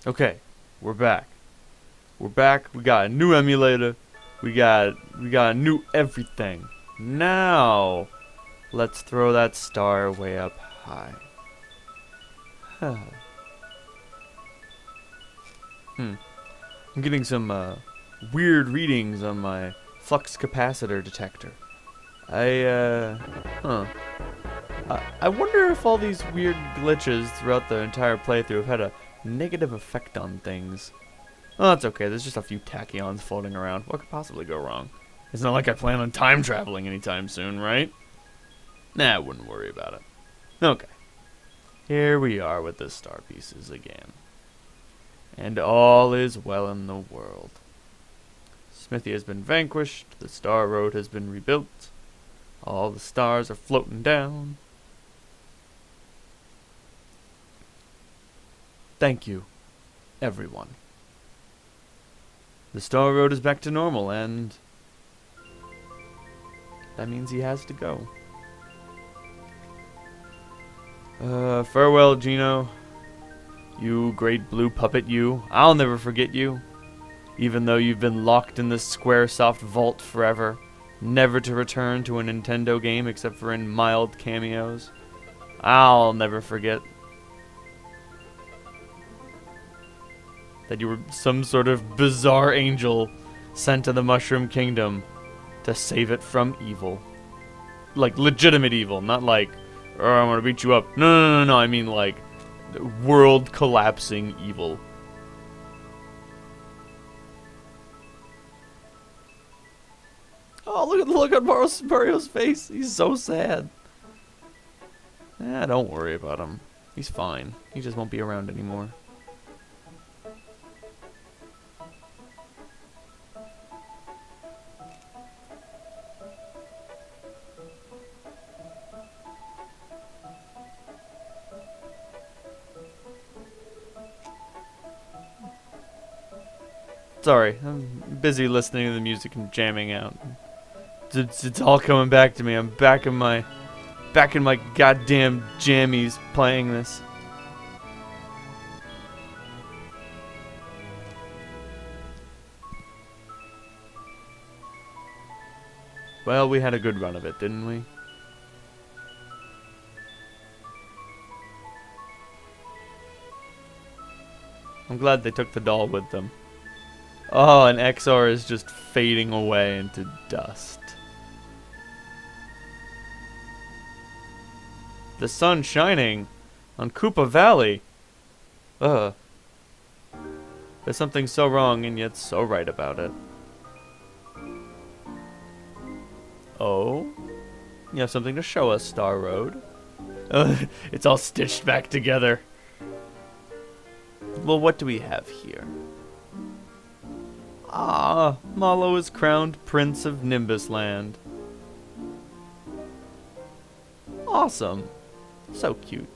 Okay, we're back. We're back. We got a new emulator. We got a new everything. Now, let's throw that star way up high. Huh. I'm getting some weird readings on my flux capacitor detector. Huh. I wonder if all these weird glitches throughout the entire playthrough have had a negative effect on things. Oh, that's okay. There's just a few tachyons floating around. What could possibly go wrong? It's not like I plan on time traveling anytime soon, right? Nah, I wouldn't worry about it. Okay. Here we are with the star pieces again. And all is well in the world. Smithy has been vanquished. The Star Road has been rebuilt. All the stars are floating down. Thank you, everyone. The Star Road is back to normal, and that means he has to go. Farewell, Gino. You great blue puppet, you. I'll never forget you. Even though you've been locked in the Squaresoft vault forever, never to return to a Nintendo game except for in mild cameos. I'll never forget that you were some sort of bizarre angel sent to the Mushroom Kingdom to save it from evil. Like legitimate evil, not like, oh, I'm gonna beat you up. No. I mean like world collapsing evil. Oh, look at the look on Mario's face. He's so sad. Don't worry about him. He's fine. He just won't be around anymore. Sorry, I'm busy listening to the music and jamming out. It's all coming back to me. I'm back in my goddamn jammies playing this. Well, we had a good run of it, didn't we? I'm glad they took the doll with them. Oh, and XR is just fading away into dust. The sun shining on Koopa Valley. Ugh. There's something so wrong and yet so right about it. Oh? You have something to show us, Star Road. It's all stitched back together. Well, what do we have here? Ah, Mallow is crowned Prince of Nimbus Land. Awesome. So cute.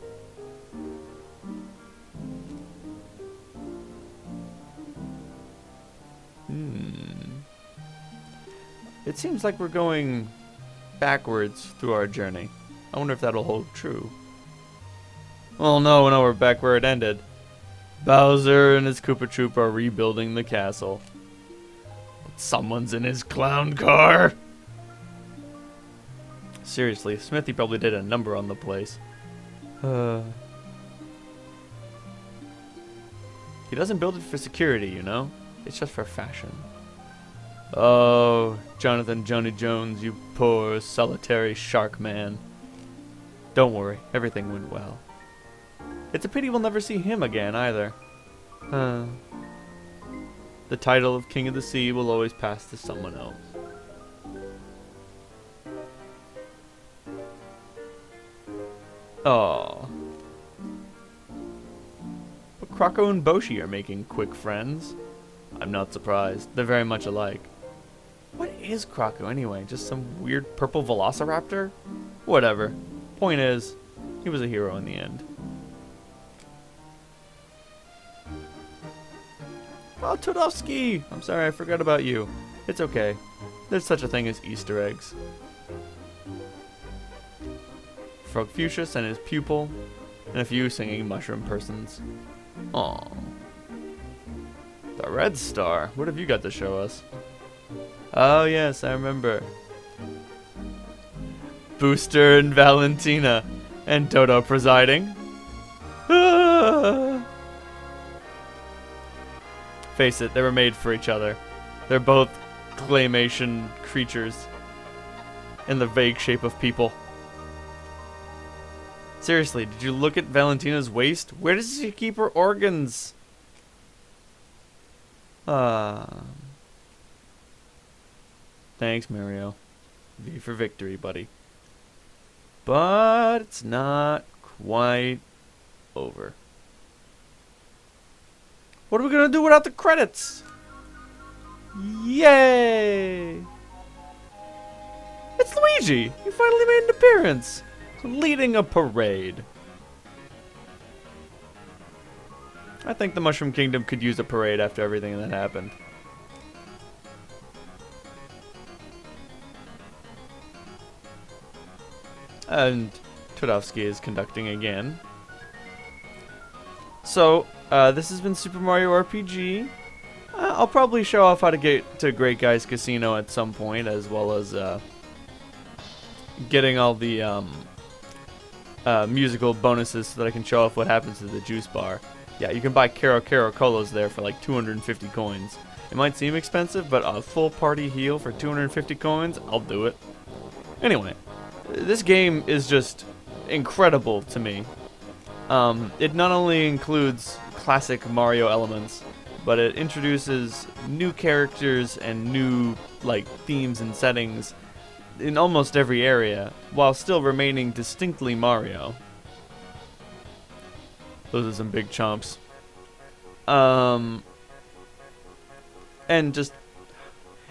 It seems like we're going backwards through our journey. I wonder if that'll hold true. Well, no, we're back where it ended. Bowser and his Koopa Troop are rebuilding the castle. Someone's in his clown car. Seriously, Smithy probably did a number on the place. He doesn't build it for security, you know? It's just for fashion. Oh, Jonathan Johnny Jones, you poor solitary shark man. Don't worry, everything went well. It's a pity we'll never see him again, either. The title of King of the Sea will always pass to someone else. Oh. But Krako and Boshi are making quick friends. I'm not surprised. They're very much alike. What is Krako anyway? Just some weird purple velociraptor? Whatever. Point is, he was a hero in the end. Oh, Tudovsky! I'm sorry, I forgot about you. It's okay. There's such a thing as Easter eggs. Frogfucius and his pupil, and a few singing mushroom persons. Aww. The Red Star. What have you got to show us? Oh yes, I remember. Booster and Valentina. And Dodo presiding. Ah. Face it, they were made for each other. They're both claymation creatures in the vague shape of people. Seriously, did you look at Valentina's waist? Where does she keep her organs? Thanks, Mario. V for victory, buddy. But it's not quite over. What are we gonna do without the credits? Yay! It's Luigi! He finally made an appearance! Leading a parade. I think the Mushroom Kingdom could use a parade after everything that happened. And Tudovsky is conducting again. So, this has been Super Mario RPG. I'll probably show off how to get to Great Guys Casino at some point, as well as getting all the musical bonuses so that I can show off what happens to the juice bar. Yeah, you can buy Caro Caro Colas there for like 250 coins. It might seem expensive, but a full party heal for 250 coins, I'll do it. Anyway, this game is just incredible to me. It not only includes classic Mario elements, but it introduces new characters and new like themes and settings in almost every area, while still remaining distinctly Mario. Those are some big chomps. And just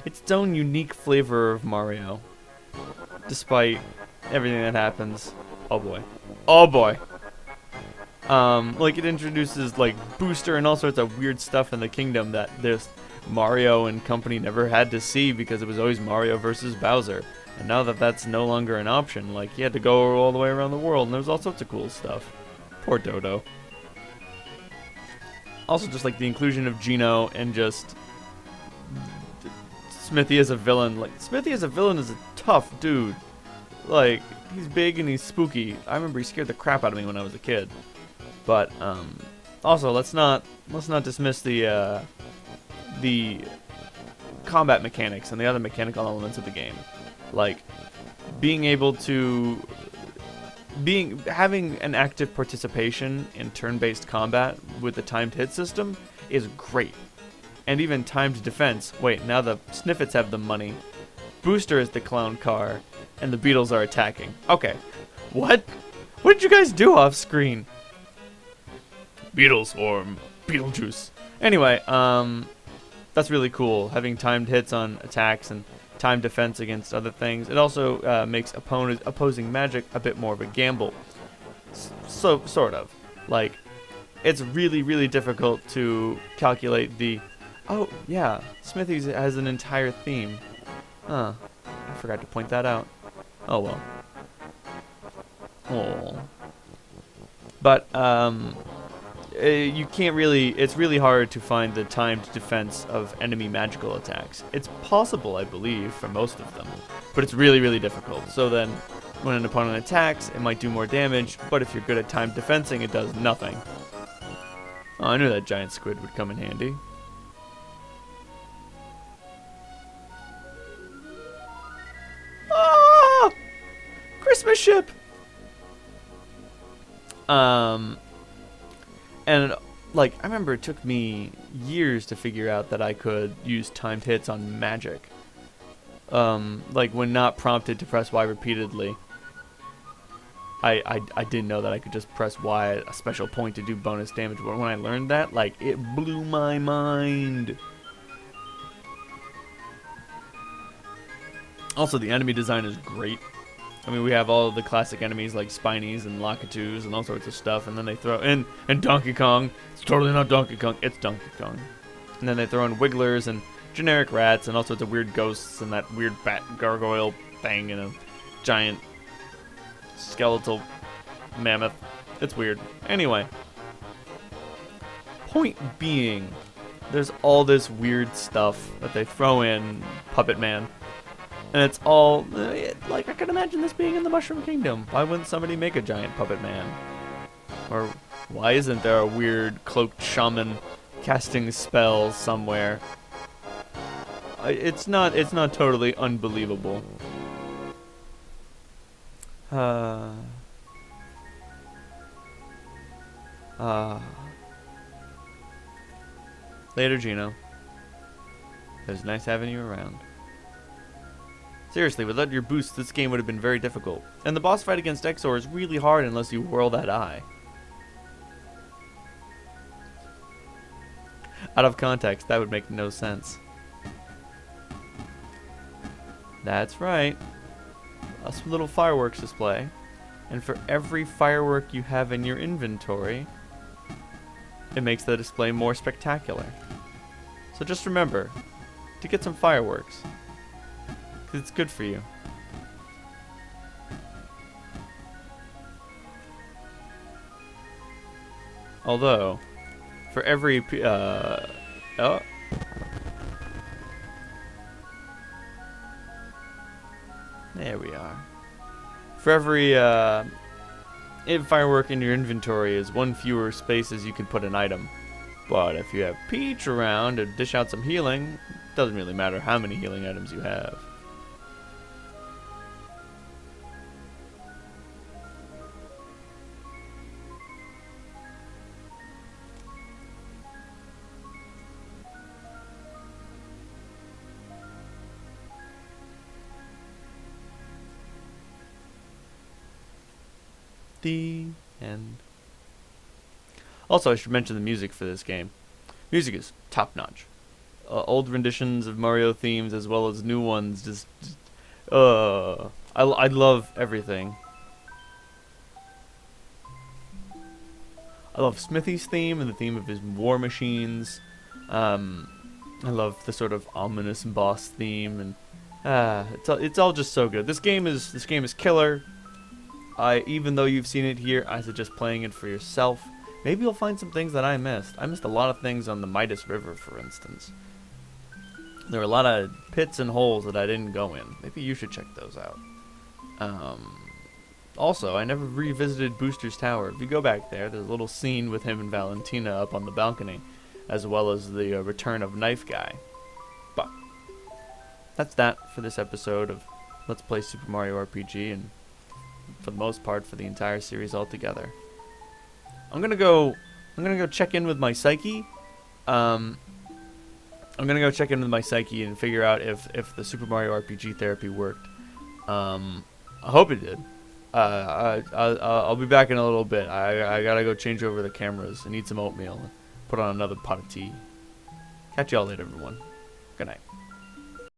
its own unique flavor of Mario, despite everything that happens. Oh boy. Oh boy. Like it introduces like Booster and all sorts of weird stuff in the kingdom that this Mario and company never had to see because it was always Mario versus Bowser. And now that that's no longer an option, like you had to go all the way around the world and there's all sorts of cool stuff. Poor Dodo. Also just like the inclusion of Geno and just Smithy as a villain. Like Smithy as a villain is a tough dude. Like he's big and he's spooky. I remember he scared the crap out of me when I was a kid. But also let's not dismiss the combat mechanics and the other mechanical elements of the game. Like having an active participation in turn-based combat with the timed hit system is great. And even timed defense. Wait, now the Sniffets have the money. Booster is the clown car, and the Beatles are attacking. Okay. What? What did you guys do off screen? Beatles or Beetlejuice. Anyway, that's really cool, having timed hits on attacks and timed defense against other things. It also makes opposing magic a bit more of a gamble. So, sort of. Like, it's really, really difficult to calculate the... Oh, yeah, Smithy's has an entire theme. Huh. I forgot to point that out. Oh, well. Oh. But, you can't really... It's really hard to find the timed defense of enemy magical attacks. It's possible, I believe, for most of them. But it's really, really difficult. So then, when an opponent attacks, it might do more damage, but if you're good at timed defensing, it does nothing. Oh, I knew that giant squid would come in handy. Ah! Christmas ship! And, like, I remember it took me years to figure out that I could use timed hits on magic. Like, when not prompted to press Y repeatedly. I didn't know that I could just press Y at a special point to do bonus damage, but when I learned that, like, it blew my mind. Also, the enemy design is great. I mean, we have all of the classic enemies like Spinies and Lakitus and all sorts of stuff, and then they throw in and Donkey Kong. It's totally not Donkey Kong, it's Donkey Kong. And then they throw in Wigglers and generic rats and all sorts of weird ghosts and that weird bat gargoyle thing and a giant skeletal mammoth. It's weird. Anyway, point being, there's all this weird stuff that they throw in Puppet Man. And it's all, like, I can imagine this being in the Mushroom Kingdom. Why wouldn't somebody make a giant Puppet Man? Or why isn't there a weird cloaked shaman casting spells somewhere? It's not totally unbelievable. Later, Gino. It was nice having you around. Seriously, without your boost, this game would have been very difficult. And the boss fight against Exor is really hard unless you whirl that eye. Out of context, that would make no sense. That's right. A little fireworks display. And for every firework you have in your inventory, it makes the display more spectacular. So just remember to get some fireworks. It's good for you. Although, for every oh, there we are. For every firework in your inventory is one fewer spaces you can put an item. But if you have Peach around to dish out some healing, it doesn't really matter how many healing items you have. The end. Also, I should mention the music for this game. Music is top-notch. Old renditions of Mario themes as well as new ones. I love everything. I love Smithy's theme and the theme of his war machines. I love the sort of ominous boss theme, and it's all just so good. This game is killer. Even though you've seen it here, I suggest playing it for yourself. Maybe you'll find some things that I missed. I missed a lot of things on the Midas River, for instance. There were a lot of pits and holes that I didn't go in. Maybe you should check those out. Also, I never revisited Booster's Tower. If you go back there, there's a little scene with him and Valentina up on the balcony, as well as the return of Knife Guy. But that's that for this episode of Let's Play Super Mario RPG, and for the most part for the entire series altogether. I'm gonna go check in with my psyche. I'm gonna go check in with my psyche and figure out if the Super Mario RPG therapy worked. I hope it did. I'll be back in a little bit. I gotta go change over the cameras and eat some oatmeal and put on another pot of tea. Catch y'all later, everyone. Good night.